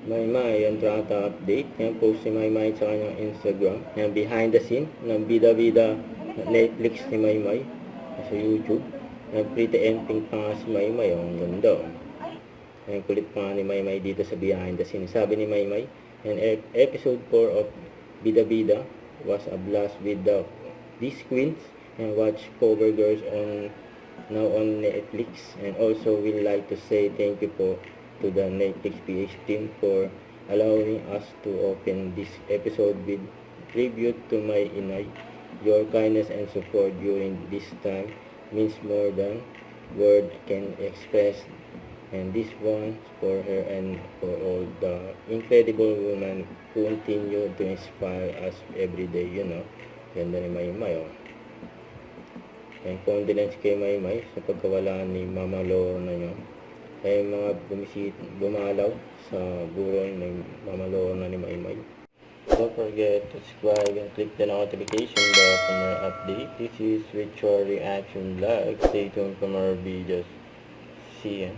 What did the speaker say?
Maymay, yung trata update. Yan, post si Maymay sa kanyang Instagram. Yan, behind the scene ng bida-bida Netflix ni Maymay sa YouTube. Yan, pretty ending pa nga si Maymay. Ang ganda. Yan, kulit pa nga ni Maymay dito sa behind the scene. Sabi ni Maymay, yan, episode 4 of Bida-Bida was a blast with these queens. And watch Cover Girls now on Netflix. And also we'd like to say thank you to the Netflix PH team for allowing us to open this episode with tribute to my inay. Your kindness and support during this time means more than word can express, and this one for her and for all the incredible women who continue to inspire us every day. Ganda ni Maymay, oh. And condolence kay Maymay sa pagkawala ni Mama Lorna nyo. Kaya mga bumalaw sa buron ng Mama Lorna ni Maymay. Don't forget to subscribe and click the notification bell for more updates. This is Richard Reaction Vlog. Stay tuned for more videos. See ya.